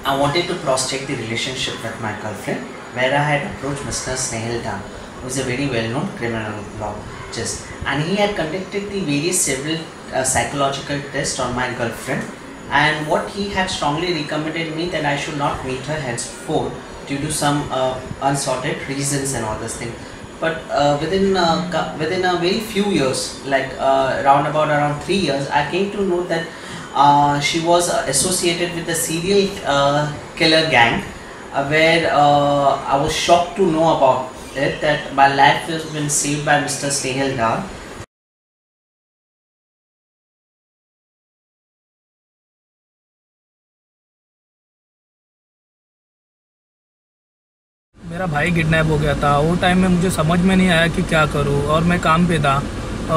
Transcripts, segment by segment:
I wanted to cross-check the relationship with my girlfriend, where I had approached Mr. Snehal Dan, who is a very well-known criminologist, and he had conducted the various several psychological tests on my girlfriend, and what he had strongly recommended me that I should not meet her henceforth due to some unsorted reasons and all this thing. But within a very few years, like around 3 years, I came to know that she was associated with a serial killer gang, where I was shocked to know about it, that my life has been saved by Mr. Snehal Dan. मेरा भाई kidnap हो गया था। वो time में मुझे समझ में नहीं आया कि क्या करूं, और मैं काम पे था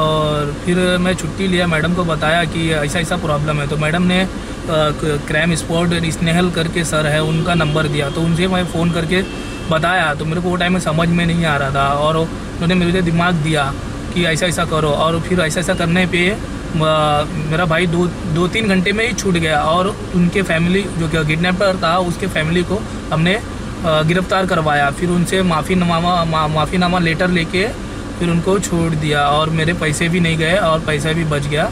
और फिर मैं छुट्टी लिया। मैडम को बताया कि ऐसा ऐसा प्रॉब्लम है, तो मैडम ने क्राइम स्पॉट स्नेहल करके सर है, उनका नंबर दिया, तो उनसे मैं फ़ोन करके बताया। तो मेरे को वो टाइम में समझ में नहीं आ रहा था, और उन्होंने मुझे दिमाग दिया कि ऐसा ऐसा करो, और फिर ऐसा ऐसा करने पे मेरा भाई दो तीन घंटे में ही छूट गया। और उनके फैमिली जो किडनैपर था, उसके फैमिली को हमने गिरफ्तार करवाया। फिर उनसे माफ़ीनामा लेटर लेके फिर उनको छोड़ दिया, और मेरे पैसे भी नहीं गए और पैसा भी बच गया,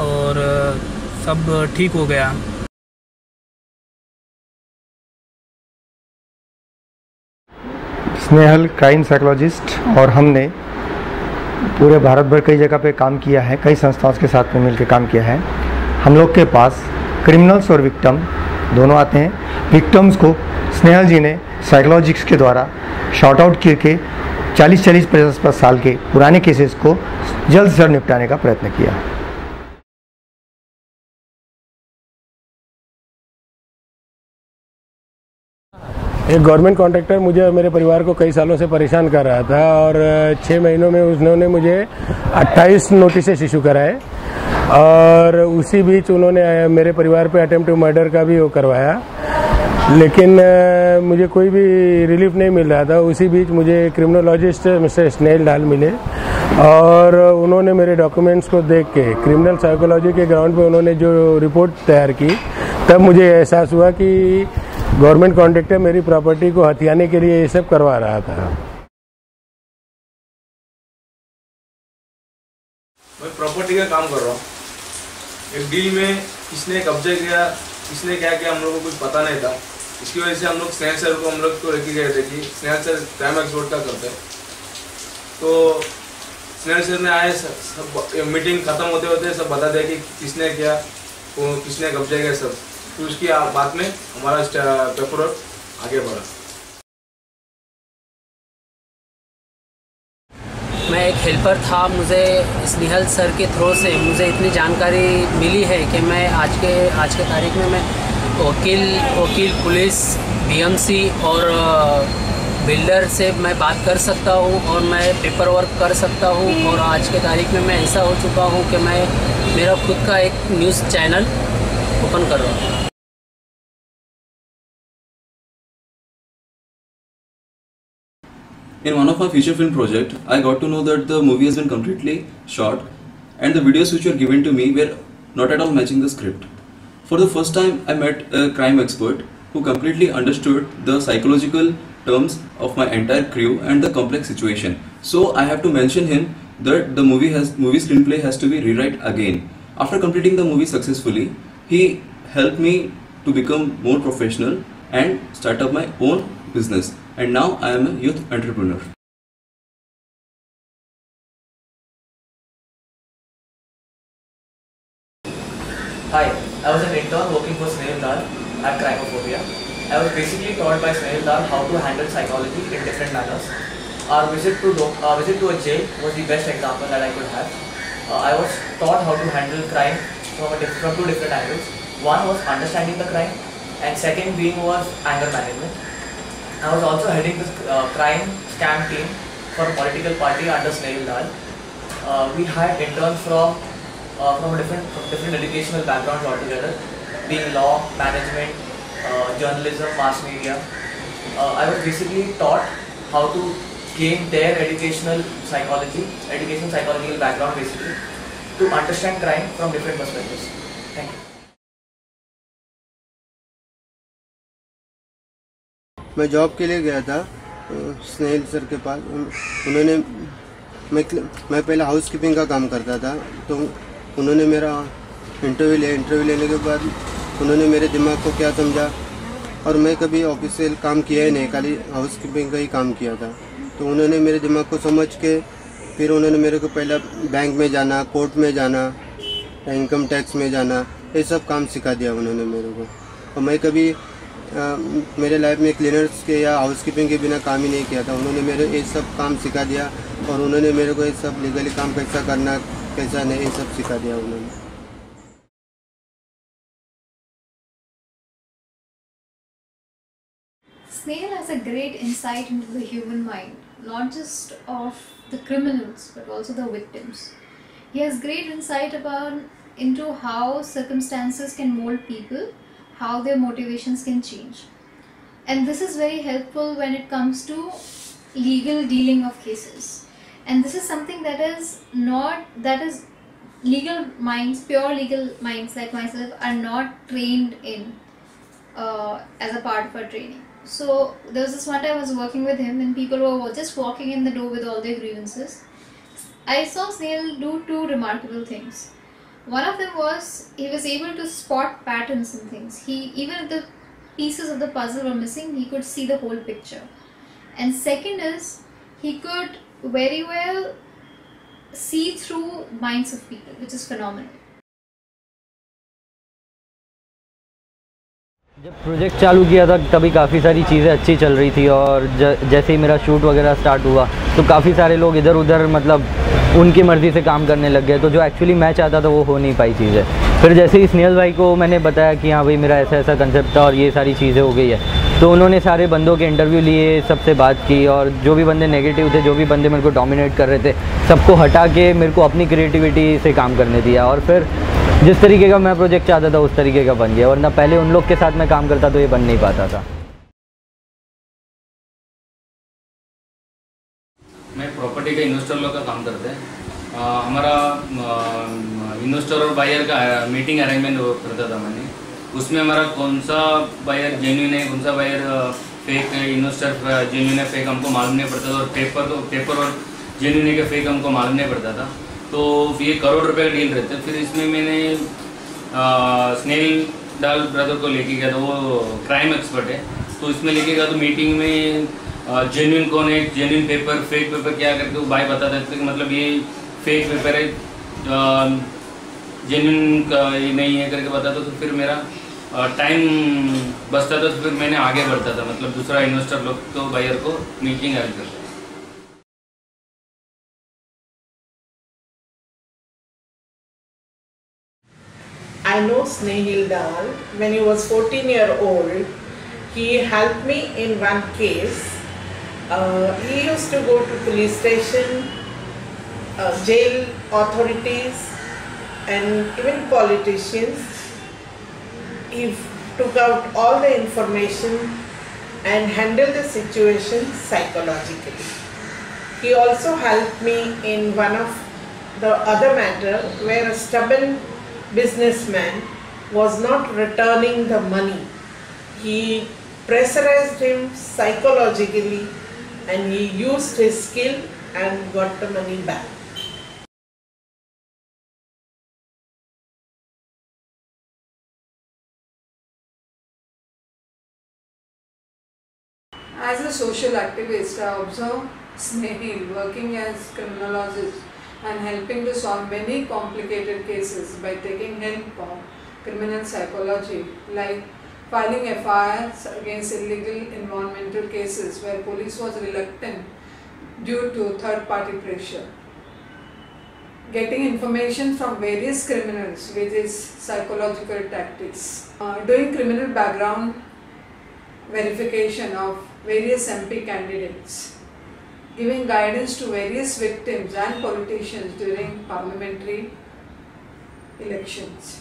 और सब ठीक हो गया। स्नेहल क्राइम साइकोलॉजिस्ट और हमने पूरे भारत भर कई जगह पे काम किया है, कई संस्थाओं के साथ में मिलकर काम किया है। हम लोग के पास क्रिमिनल्स और विक्टिम दोनों आते हैं। विक्टिम्स को स्नेहल जी ने साइकोलॉजिस्ट के द्वारा शॉर्ट आउट करके 40-50 साल के पुराने केसेस को जल्द से जल्द निपटाने का प्रयत्न किया। एक गवर्नमेंट कॉन्ट्रैक्टर मुझे और मेरे परिवार को कई सालों से परेशान कर रहा था, और 6 महीनों में उन्होंने मुझे 28 नोटिसेस इशू कराए, और उसी बीच उन्होंने मेरे परिवार पे अटेम्प्ट टू मर्डर का भी वो करवाया, लेकिन मुझे कोई भी रिलीफ नहीं मिल रहा था। उसी बीच मुझे क्रिमिनोलॉजिस्ट मिस्टर स्नेहल डाल मिले, और उन्होंने मेरे डॉक्यूमेंट्स को देख के क्रिमिनल साइकोलॉजी के ग्राउंड पे उन्होंने जो रिपोर्ट तैयार की, तब मुझे एहसास हुआ कि गवर्नमेंट कॉन्ट्रैक्टर मेरी प्रॉपर्टी को हथियाने के लिए ये सब करवा रहा था। मैं प्रॉपर्टी का काम कर रहा हूँ। एक डील में किसने कब्जा किया, किसने क्या किया, हम लोग को कुछ पता नहीं था। इसकी वजह से हम लोग स्नेहल सर को लेके गए थे कि स्नेहल सर क्राइम एक्सपर्ट का करते हैं। तो स्नेहल सर ने आए, सब मीटिंग खत्म होते होते सब बता दिया कि किसने किया, किसने कब्जा किया सब। तो उसकी बात में हमारा पेपर आगे बढ़ा। मैं एक हेल्पर था। मुझे स्नेहल सर के थ्रू से मुझे इतनी जानकारी मिली है कि मैं आज के तारीख में मैं वकील पुलिस बीएमसी और बिल्डर से मैं बात कर सकता हूं, और मैं पेपर वर्क कर सकता हूं, और आज के तारीख में मैं ऐसा हो चुका हूं कि मैं मेरा खुद का एक न्यूज़ चैनल ओपन कर रहा हूं। In one of my feature film project, I got to know that the movie has been completely shot, and the videos which were given to me were not at all matching the script. For the first time, I met a crime expert who completely understood the psychological terms of my entire crew and the complex situation. So I have to mention him that the movie screenplay has to be rewrite again. After completing the movie successfully, he helped me to become more professional and start up my own business. And now I am a youth entrepreneur. Hi, I was an intern working for Snehal Dan at Crimophobia. I was basically taught by Snehal Dan how to handle psychology in different manners. Our visit to a jail was the best example that I could have. I was taught how to handle crime from two different angles. One was understanding the crime, and second being was anger management. I was also heading this crime scam team for a political party under Snehal Dan. We had interns from different educational backgrounds altogether, being law, management, journalism, mass media. I was basically taught how to gain their educational psychological background basically to understand crime from different perspectives. Thank you. मैं job के लिए गया था स्नेहिल sir के पास। उन्होंने मैं पहले house keeping का काम करता था, तो उन्होंने मेरा इंटरव्यू लिया। इंटरव्यू लेने के बाद उन्होंने मेरे दिमाग को क्या समझा, और मैं कभी ऑफिशियल काम किया ही नहीं, खाली हाउस कीपिंग का ही काम किया था। तो उन्होंने मेरे दिमाग को समझ के फिर उन्होंने मेरे को पहला बैंक में जाना, कोर्ट में जाना, इनकम टैक्स में जाना, ये सब काम सिखा दिया उन्होंने मेरे को। और मैं कभी मेरे लाइफ में क्लीनर्स के या हाउस कीपिंग के बिना काम ही नहीं किया था। उन्होंने मेरे ये सब काम सिखा दिया, और उन्होंने मेरे को ये सब लीगली काम कैसा करना कैसा नहीं, ये सब सिखा दिया उन्होंने। Snail has a great insight into the human mind, not just of the criminals but also the victims. He has great insight into how circumstances can mold people, how their motivations can change. And this is very helpful when it comes to legal dealing of cases. And this is something that is legal minds, pure legal minds like myself are not trained in as a part of our training. So there was this one time I was working with him and people were just walking in the door with all their grievances. I saw Snail do two remarkable things. One of them was he was able to spot patterns in things. Even if the pieces of the puzzle were missing, he could see the whole picture. And second is he could very well see through minds of people, which is phenomenal. जब project चालू किया था तभी काफ़ी सारी चीज़ें अच्छी चल रही थी, और जैसे ही मेरा शूट वगैरह स्टार्ट हुआ तो काफ़ी सारे लोग इधर उधर मतलब उनकी मर्ज़ी से काम करने लग गए, तो जो एक्चुअली मैं चाहता था वो हो नहीं पाई चीज़ें। फिर जैसे ही स्नेहल भाई को मैंने बताया कि हाँ भाई मेरा ऐसा ऐसा कंसेप्ट था और ये सारी चीज़ें हो गई है, तो उन्होंने सारे बंदों के इंटरव्यू लिए, सबसे बात की, और जो भी बंदे नेगेटिव थे, जो भी बंदे मेरे को डोमिनेट कर रहे थे, सबको हटा के मेरे को अपनी क्रिएटिविटी से काम करने दिया। और फिर जिस तरीके का मैं प्रोजेक्ट चाहता था उस तरीके का बन गया, वरना पहले उन लोग के साथ मैं काम करता तो ये बन नहीं पाता था। मैं प्रॉपर्टी का इन्वेस्टर लोग का काम करते हैं। हमारा इन्वेस्टर और बायर का मीटिंग अरेंजमेंट करता था मैंने। उसमें हमारा कौन सा बायर जेन्युइन है, कौन सा बायर फेक है, इन्वेस्टर जेन्युइन है फेक हमको मालूम नहीं पड़ता था, और पेपर और जेन्युइन है कि फेक हमको मालूम नहीं पड़ता था। तो ये करोड़ रुपए का डील रहते। फिर इसमें मैंने स्नेहिल दाल ब्रदर को लेके गया था, वो क्राइम एक्सपर्ट है, तो इसमें लेके गया तो मीटिंग में जेन्युइन कौन है, जेन्युइन पेपर, फेक पेपर क्या करके वो भाई बताते थे कि मतलब ये फेक पेपर है, जेन्युइन का ये नहीं है करके बताता। तो फिर मेरा टाइम बचता था, तो फिर मैंने आगे बढ़ता था, मतलब दूसरा इन्वेस्टर लोग को बायर को मीटिंग अरेंज करता। I know Snehil Dal. When he was 14-year-old, he helped me in one case. He used to go to police station, jail authorities, and even politicians. He took out all the information and handled the situation psychologically. He also helped me in one of the other matter where a stubborn businessman was not returning the money. He pressurized him psychologically and he used his skill and got the money back. As a social activist, I observe Snehil working as criminologist and helping to solve many complicated cases by taking help from criminal psychology, like filing FIRs against illegal environmental cases where police was reluctant due to third-party pressure. Getting information from various criminals with his psychological tactics. Doing criminal background verification of various MP candidates. Giving guidance to various victims and politicians during parliamentary elections.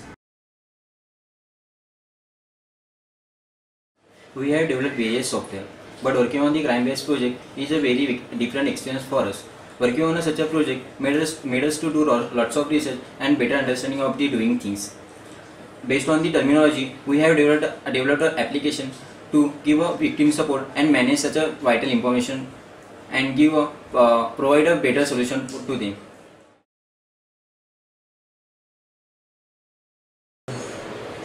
We have developed various software, but working on the crime-based project is a very different experience for us. Working on such a project made us to do lots of research and better understanding of the doing things. Based on the terminology, we have developed an application to give a victim support and manage such a vital information and provide a better solution to them.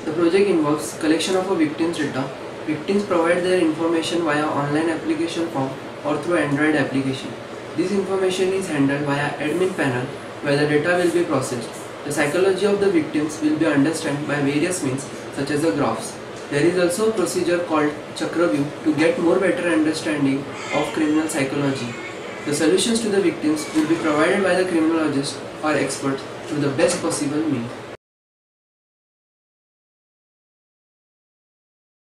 The project involves collection of a victim's data. Victims provide their information via online application form or through Android application. This information is handled via admin panel where the data will be processed. The psychology of the victims will be understood by various means such as the graphs. There is also a procedure called Chakraview to get more better understanding of criminal psychology. The solutions to the victims will be provided by the criminologist or experts through the best possible means.